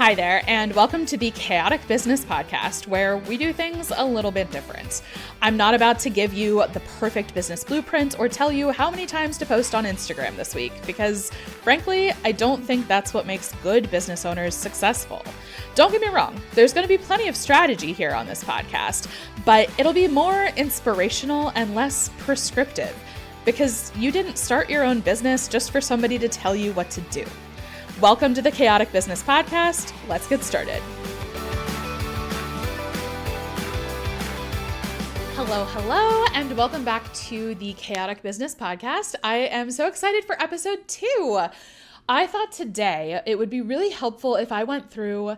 Hi there, and welcome to the Chaotic Business Podcast, where we do things a little bit different. I'm not about to give you the perfect business blueprint or tell you how many times to post on Instagram this week, because frankly, I don't think that's what makes good business owners successful. Don't get me wrong, there's going to be plenty of strategy here on this podcast, but it'll be more inspirational and less prescriptive, because you didn't start your own business just for somebody to tell you what to do. Welcome to the Chaotic Business Podcast. Let's get started. Hello, and welcome back to the Chaotic Business Podcast. I am so excited for episode 2. I thought today it would be really helpful if I went through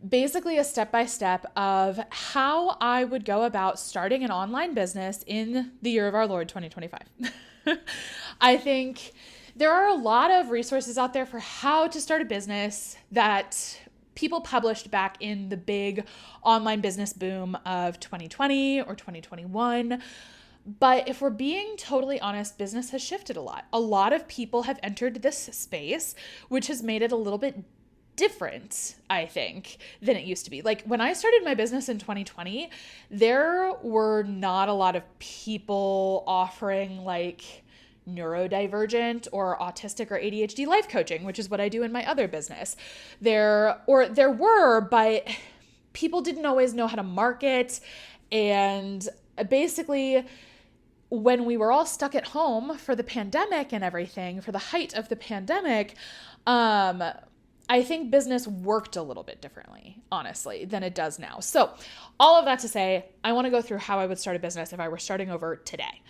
basically a step-by-step of how I would go about starting an online business in the year of our Lord 2025. I think there are a lot of resources out there for how to start a business that people published back in the big online business boom of 2020 or 2021. But if we're being totally honest, business has shifted a lot. A lot of people have entered this space, which has made it a little bit different, I think, than it used to be. Like when I started my business in 2020, there were not a lot of people offering like neurodivergent or autistic or ADHD life coaching, which is what I do in my other business. There were, but people didn't always know how to market. And basically, when we were all stuck at home for the pandemic and everything, for the height of the pandemic, I think business worked a little bit differently, honestly, than it does now. So all of that to say, I want to go through how I would start a business if I were starting over today.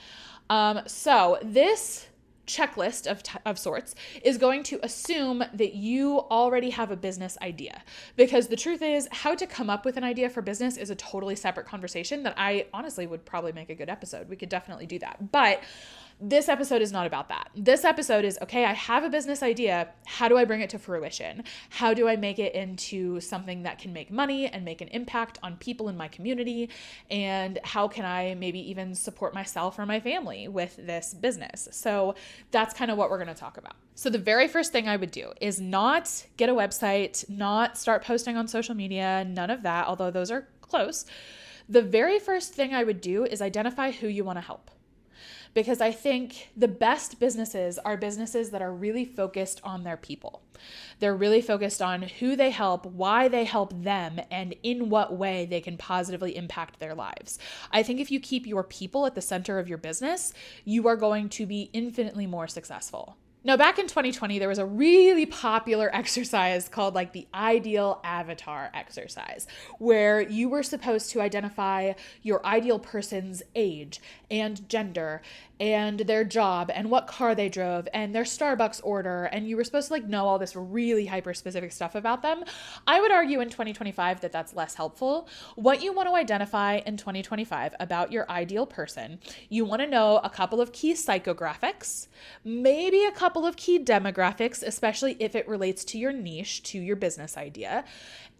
So this checklist of sorts is going to assume that you already have a business idea, because the truth is, how to come up with an idea for business is a totally separate conversation that I honestly would probably make a good episode. We could definitely do that. But this episode is not about that. This episode is, okay, I have a business idea. How do I bring it to fruition? How do I make it into something that can make money and make an impact on people in my community? And how can I maybe even support myself or my family with this business? So that's kind of what we're going to talk about. So the very first thing I would do is not get a website, not start posting on social media, none of that, although those are close. The very first thing I would do is identify who you want to help. Because I think the best businesses are businesses that are really focused on their people. They're really focused on who they help, why they help them, and in what way they can positively impact their lives. I think if you keep your people at the center of your business, you are going to be infinitely more successful. Now, back in 2020, there was a really popular exercise called like the ideal avatar exercise, where you were supposed to identify your ideal person's age and gender and their job and what car they drove and their Starbucks order. And you were supposed to like know all this really hyper specific stuff about them. I would argue in 2025 that that's less helpful. What you want to identify in 2025 about your ideal person, you want to know a couple of key psychographics, maybe a couple of key demographics, especially if it relates to your niche, to your business idea.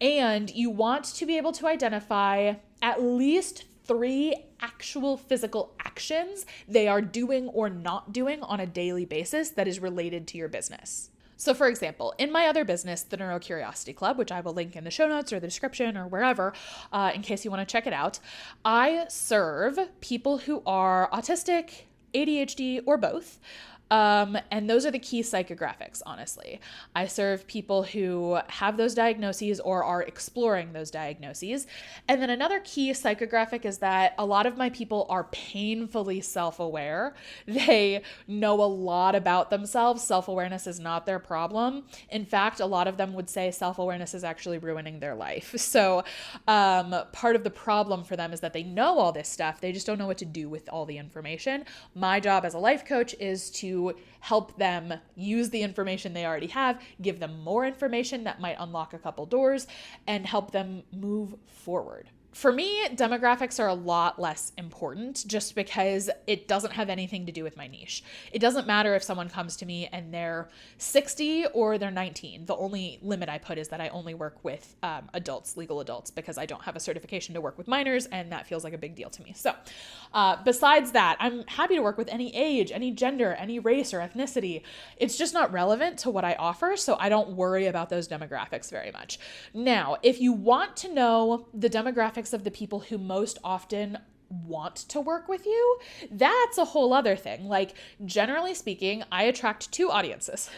And you want to be able to identify at least 3 actual physical actions they are doing or not doing on a daily basis that is related to your business. So for example, in my other business, the Neurocuriosity Club, which I will link in the show notes or the description or wherever, in case you want to check it out, I serve people who are autistic, ADHD, or both. And those are the key psychographics, honestly. I serve people who have those diagnoses or are exploring those diagnoses. And then another key psychographic is that a lot of my people are painfully self-aware. They know a lot about themselves. Self-awareness is not their problem. In fact, a lot of them would say self-awareness is actually ruining their life. So part of the problem for them is that they know all this stuff. They just don't know what to do with all the information. My job as a life coach is to help them use the information they already have, give them more information that might unlock a couple doors, and help them move forward. For me, demographics are a lot less important just because it doesn't have anything to do with my niche. It doesn't matter if someone comes to me and they're 60 or they're 19. The only limit I put is that I only work with adults, legal adults, because I don't have a certification to work with minors, and that feels like a big deal to me. So besides that, I'm happy to work with any age, any gender, any race or ethnicity. It's just not relevant to what I offer, so I don't worry about those demographics very much. Now, if you want to know the demographics of the people who most often want to work with you, that's a whole other thing. Like, generally speaking, I attract two audiences.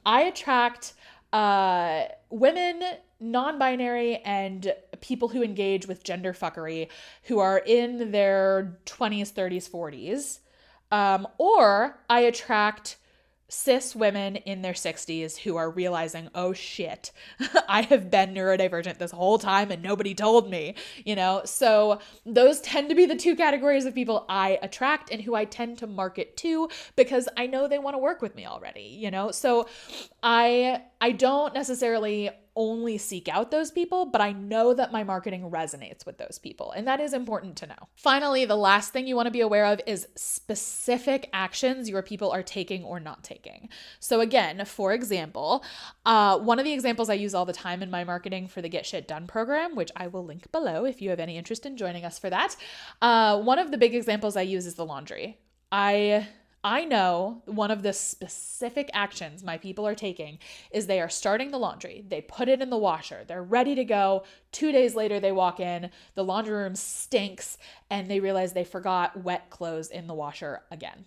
I attract women, non-binary, and people who engage with gender fuckery who are in their 20s, 30s, 40s. Or I attract cis women in their 60s who are realizing, oh shit, I have been neurodivergent this whole time and nobody told me, So those tend to be the two categories of people I attract and who I tend to market to because I know they want to work with me already, So I don't necessarily only seek out those people, but I know that my marketing resonates with those people, and that is important to know. Finally, the last thing you want to be aware of is specific actions your people are taking or not taking. So again, for example, one of the examples I use all the time in my marketing for the Get Shit Done program, which I will link below if you have any interest in joining us for that. One of the big examples I use is the laundry. I know one of the specific actions my people are taking is they are starting the laundry. They put it in the washer. They're ready to go. 2 days later, they walk in. The laundry room stinks, and they realize they forgot wet clothes in the washer again.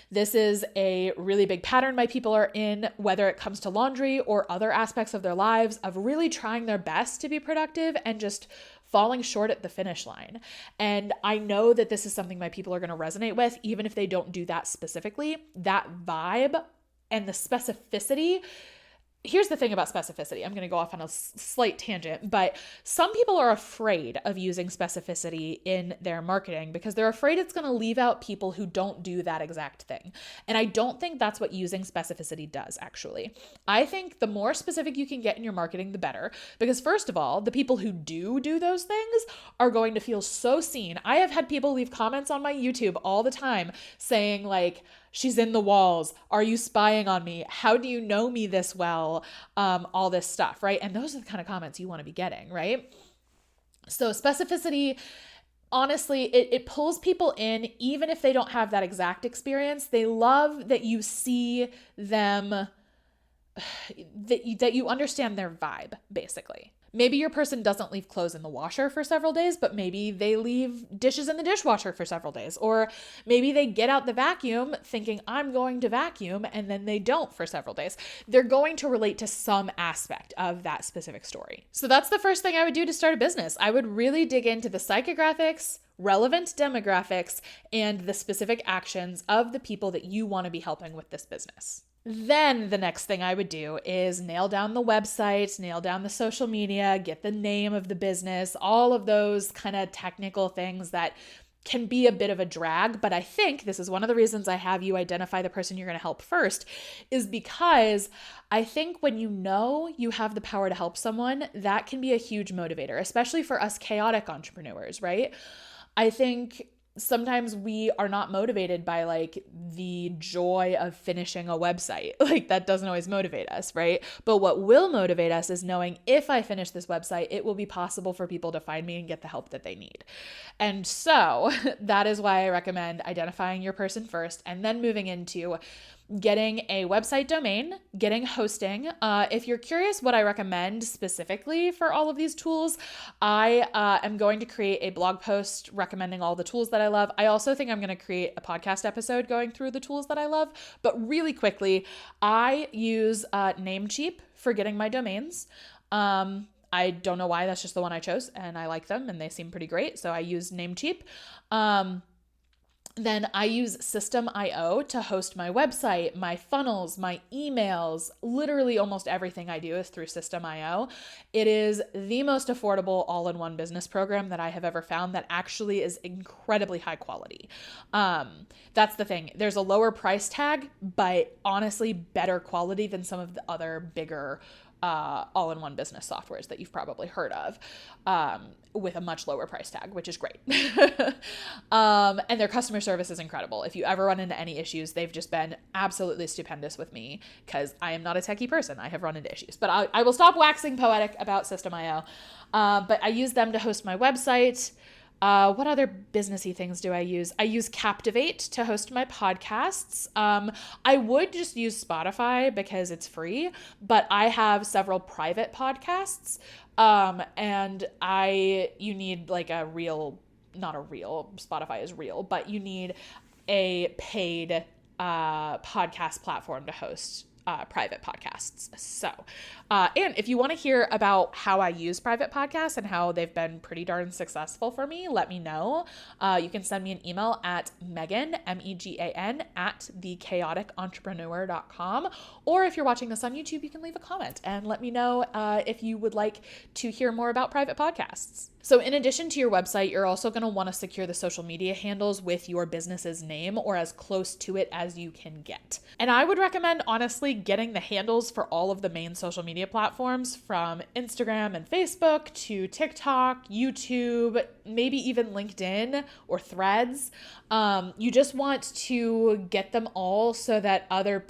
This is a really big pattern my people are in, whether it comes to laundry or other aspects of their lives, of really trying their best to be productive and just falling short at the finish line. And I know that this is something my people are going to resonate with, even if they don't do that specifically. That vibe and the specificity. Here's the thing about specificity. I'm going to go off on a slight tangent, but some people are afraid of using specificity in their marketing because they're afraid it's going to leave out people who don't do that exact thing. And I don't think that's what using specificity does, actually. I think the more specific you can get in your marketing, the better. Because first of all, the people who do those things are going to feel so seen. I have had people leave comments on my YouTube all the time saying like, she's in the walls. Are you spying on me? How do you know me this well? All this stuff, right? And those are the kind of comments you want to be getting, right? So specificity, honestly, it pulls people in, even if they don't have that exact experience. They love that you see them, that you understand their vibe, basically. Maybe your person doesn't leave clothes in the washer for several days, but maybe they leave dishes in the dishwasher for several days. Or maybe they get out the vacuum thinking, I'm going to vacuum, and then they don't for several days. They're going to relate to some aspect of that specific story. So that's the first thing I would do to start a business. I would really dig into the psychographics, relevant demographics, and the specific actions of the people that you want to be helping with this business. Then the next thing I would do is nail down the website, nail down the social media, get the name of the business, all of those kind of technical things that can be a bit of a drag. But I think this is one of the reasons I have you identify the person you're going to help first, is because I think when you know you have the power to help someone, that can be a huge motivator, especially for us chaotic entrepreneurs, right? I think sometimes we are not motivated by like the joy of finishing a website. Like that doesn't always motivate us, right? But what will motivate us is knowing if I finish this website, it will be possible for people to find me and get the help that they need. And so that is why I recommend identifying your person first and then moving into getting a website domain, getting hosting. If you're curious what I recommend specifically for all of these tools, I am going to create a blog post recommending all the tools that I love. I also think I'm going to create a podcast episode going through the tools that I love. But really quickly, I use Namecheap for getting my domains. I don't know why, that's just the one I chose, and I like them and they seem pretty great. So I use Namecheap. Then I use System.io to host my website, my funnels, my emails. Literally almost everything I do is through System.io. It is the most affordable all-in-one business program that I have ever found that actually is incredibly high quality. That's the thing. There's a lower price tag, but honestly better quality than some of the other bigger all-in-one business softwares that you've probably heard of, with a much lower price tag, which is great. And their customer service is incredible. If you ever run into any issues, they've just been absolutely stupendous with me, because I am not a techie person. I have run into issues, but I will stop waxing poetic about System.io. But I use them to host my website. What other businessy things do I use? I use Captivate to host my podcasts. I would just use Spotify because it's free, but I have several private podcasts. And you need like Spotify is real, but you need a paid podcast platform to host private podcasts. So, and if you want to hear about how I use private podcasts and how they've been pretty darn successful for me, let me know. You can send me an email at Megan, MEGAN, at thechaoticentrepreneur.com. Or if you're watching this on YouTube, you can leave a comment and let me know if you would like to hear more about private podcasts. So in addition to your website, you're also going to want to secure the social media handles with your business's name, or as close to it as you can get. And I would recommend, honestly, getting the handles for all of the main social media platforms, from Instagram and Facebook to TikTok, YouTube, maybe even LinkedIn or Threads. You just want to get them all so that other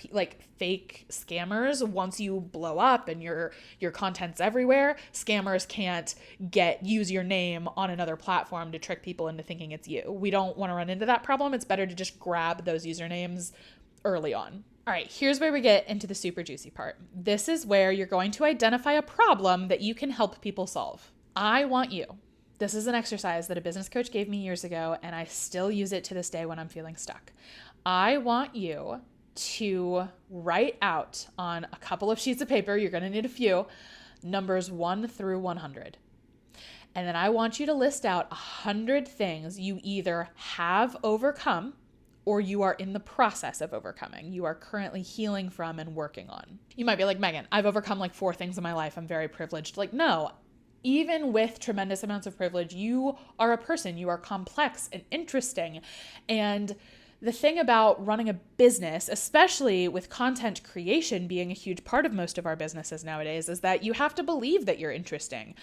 fake scammers, once you blow up and your content's everywhere, scammers can't use your name on another platform to trick people into thinking it's you. We don't want to run into that problem. It's better to just grab those usernames early on. All right, here's where we get into the super juicy part. This is where you're going to identify a problem that you can help people solve. This is an exercise that a business coach gave me years ago, and I still use it to this day when I'm feeling stuck. I want you to write out on a couple of sheets of paper, you're going to need a few, numbers 1 through 100. And then I want you to list out 100 things you either have overcome or you are in the process of overcoming, you are currently healing from and working on. You might be like, Megan, I've overcome 4 things in my life. I'm very privileged. No, even with tremendous amounts of privilege, you are a person. You are complex and interesting. And the thing about running a business, especially with content creation being a huge part of most of our businesses nowadays, is that you have to believe that you're interesting,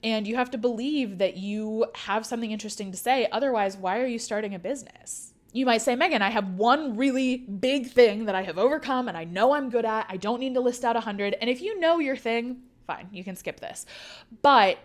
and you have to believe that you have something interesting to say. Otherwise, why are you starting a business? You might say, Megan, I have one really big thing that I have overcome and I know I'm good at. I don't need to list out 100. And if you know your thing, fine, you can skip this. But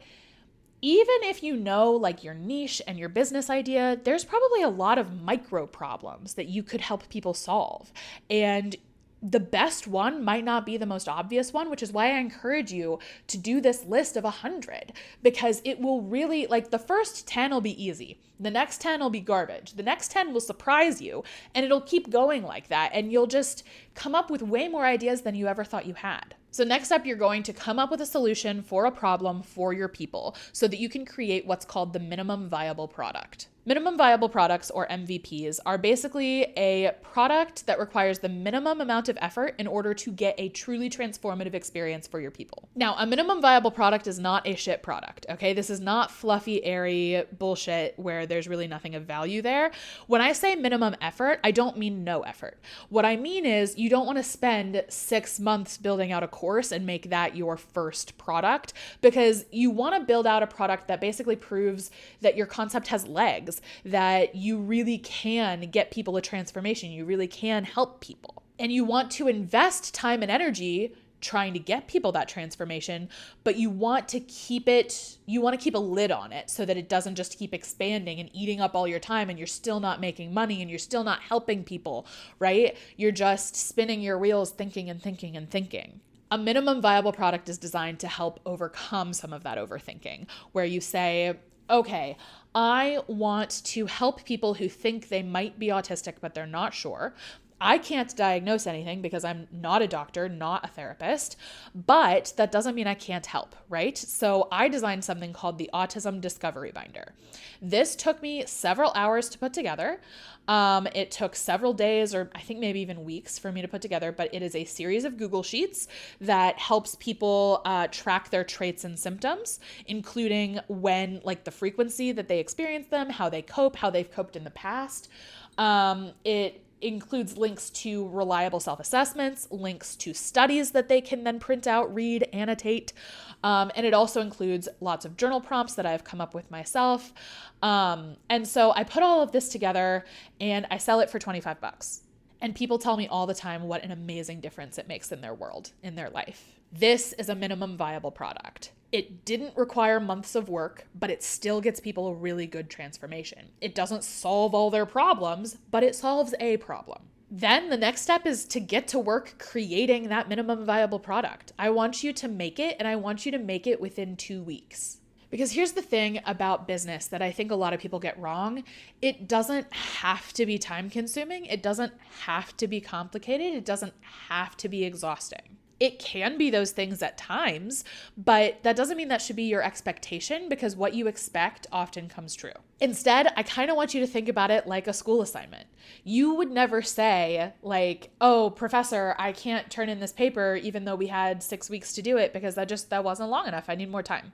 even if you know your niche and your business idea, there's probably a lot of micro problems that you could help people solve. And the best one might not be the most obvious one, which is why I encourage you to do this list of 100, because it will really, the first 10 will be easy. The next 10 will be garbage. The next 10 will surprise you, and it'll keep going like that. And you'll just come up with way more ideas than you ever thought you had. So next up, you're going to come up with a solution for a problem for your people so that you can create what's called the minimum viable product. Minimum viable products, or MVPs, are basically a product that requires the minimum amount of effort in order to get a truly transformative experience for your people. Now, a minimum viable product is not a shit product, okay? This is not fluffy, airy bullshit where there's really nothing of value there. When I say minimum effort, I don't mean no effort. What I mean is you don't want to spend 6 months building out a course and make that your first product, because you want to build out a product that basically proves that your concept has legs, that you really can get people a transformation, you really can help people. And you want to invest time and energy trying to get people that transformation, but you want to keep a lid on it so that it doesn't just keep expanding and eating up all your time, and you're still not making money and you're still not helping people, right? You're just spinning your wheels, thinking and thinking and thinking. A minimum viable product is designed to help overcome some of that overthinking, where you say, okay, I want to help people who think they might be autistic, but they're not sure. I can't diagnose anything because I'm not a doctor, not a therapist, but that doesn't mean I can't help, right? So I designed something called the Autism Discovery Binder. This took me several hours to put together. It took several days, or I think maybe even weeks, for me to put together, but it is a series of Google Sheets that helps people track their traits and symptoms, including when, the frequency that they experience them, how they cope, how they've coped in the past. It includes links to reliable self-assessments, links to studies that they can then print out, read, annotate. And it also includes lots of journal prompts that I've come up with myself. And so I put all of this together and I sell it for $25. And people tell me all the time what an amazing difference it makes in their world, in their life. This is a minimum viable product. It didn't require months of work, but it still gets people a really good transformation. It doesn't solve all their problems, but it solves a problem. Then the next step is to get to work creating that minimum viable product. I want you to make it, and I want you to make it within 2 weeks. Because here's the thing about business that I think a lot of people get wrong. It doesn't have to be time consuming. It doesn't have to be complicated. It doesn't have to be exhausting. It can be those things at times, but that doesn't mean that should be your expectation, because what you expect often comes true. Instead, I kind of want you to think about it like a school assignment. You would never say like, oh, professor, I can't turn in this paper even though we had 6 weeks to do it because that wasn't long enough. I need more time.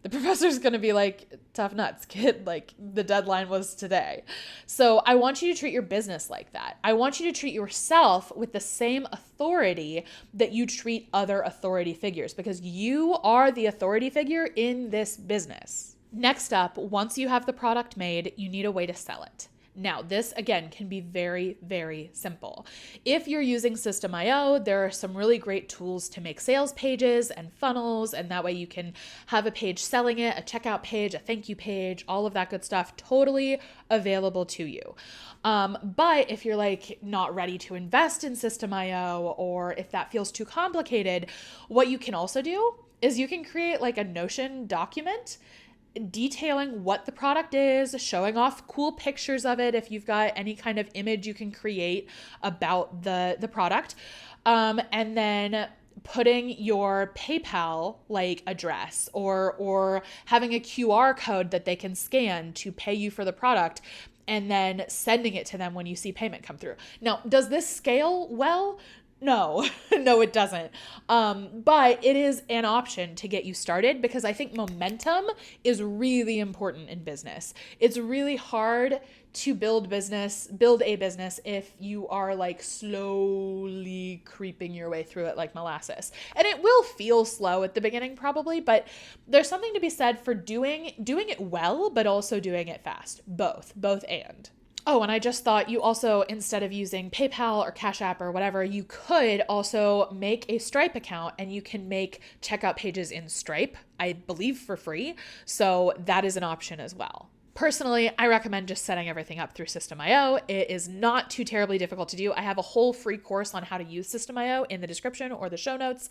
The professor's going to be like, tough nuts, kid. Like, the deadline was today. So I want you to treat your business like that. I want you to treat yourself with the same authority that you treat other authority figures, because you are the authority figure in this business. Next up, once you have the product made, you need a way to sell it. Now, this, again, can be very, very simple. If you're using System.io, there are some really great tools to make sales pages and funnels, and that way you can have a page selling it, a checkout page, a thank you page, all of that good stuff, totally available to you. But if you're like not ready to invest in System.io, or if that feels too complicated, what you can also do is you can create like a Notion document detailing what the product is, showing off cool pictures of it if you've got any kind of image you can create about the product, and then putting your PayPal like address or having a QR code that they can scan to pay you for the product, and then sending it to them when you see payment come through. Now, does this scale well? No, no, it doesn't. But it is an option to get you started, because I think momentum is really important in business. It's really hard to build a business if you are like slowly creeping your way through it like molasses. And it will feel slow at the beginning probably, but there's something to be said for doing it well, but also doing it fast. Both and. Oh, and I just thought you also, instead of using PayPal or Cash App or whatever, you could also make a Stripe account, and you can make checkout pages in Stripe, I believe for free. So that is an option as well. Personally, I recommend just setting everything up through System.io. It is not too terribly difficult to do. I have a whole free course on how to use System.io in the description or the show notes.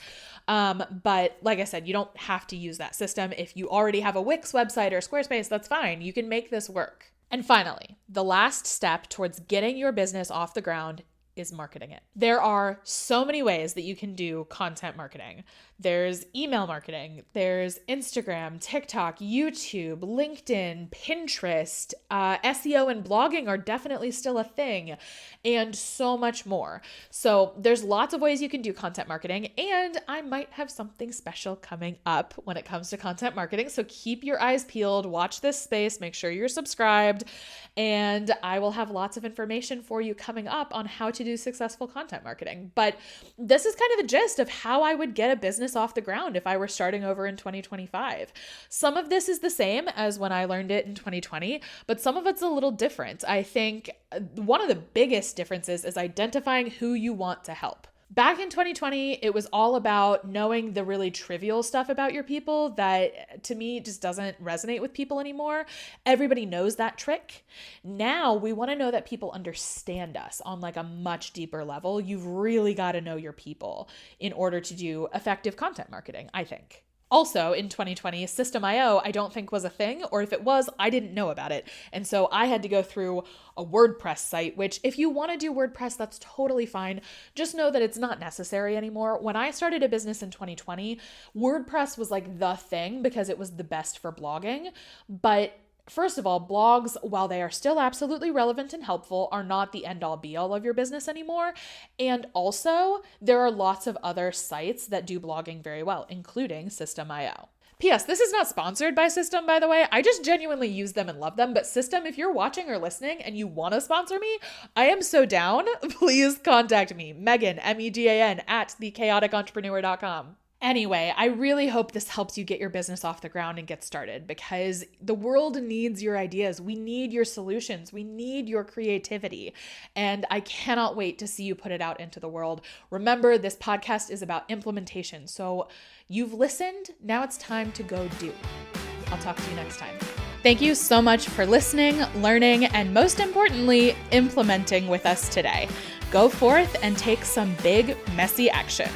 But like I said, you don't have to use that system. If you already have a Wix website or Squarespace, that's fine. You can make this work. And finally, the last step towards getting your business off the ground is marketing it. There are so many ways that you can do content marketing. There's email marketing, there's Instagram, TikTok, YouTube, LinkedIn, Pinterest, SEO and blogging are definitely still a thing, and so much more. So there's lots of ways you can do content marketing, and I might have something special coming up when it comes to content marketing. So keep your eyes peeled, watch this space, make sure you're subscribed, and I will have lots of information for you coming up on how to do successful content marketing. But this is kind of the gist of how I would get a business off the ground if I were starting over in 2025. Some of this is the same as when I learned it in 2020, but some of it's a little different. I think one of the biggest differences is identifying who you want to help. Back in 2020, it was all about knowing the really trivial stuff about your people that, to me, just doesn't resonate with people anymore. Everybody knows that trick. Now we want to know that people understand us on like a much deeper level. You've really got to know your people in order to do effective content marketing, I think. Also, in 2020, System.io, I don't think was a thing, or if it was, I didn't know about it. And so I had to go through a WordPress site, which if you want to do WordPress, that's totally fine. Just know that it's not necessary anymore. When I started a business in 2020, WordPress was like the thing because it was the best for blogging. But first of all, blogs, while they are still absolutely relevant and helpful, are not the end-all be-all of your business anymore. And also, there are lots of other sites that do blogging very well, including System.io. P.S. This is not sponsored by System, by the way. I just genuinely use them and love them. But System, if you're watching or listening and you want to sponsor me, I am so down. Please contact me, Megan, Megan, at thechaoticentrepreneur.com. Anyway, I really hope this helps you get your business off the ground and get started, because the world needs your ideas. We need your solutions. We need your creativity. And I cannot wait to see you put it out into the world. Remember, this podcast is about implementation. So you've listened. Now it's time to go do. I'll talk to you next time. Thank you so much for listening, learning, and most importantly, implementing with us today. Go forth and take some big, messy action.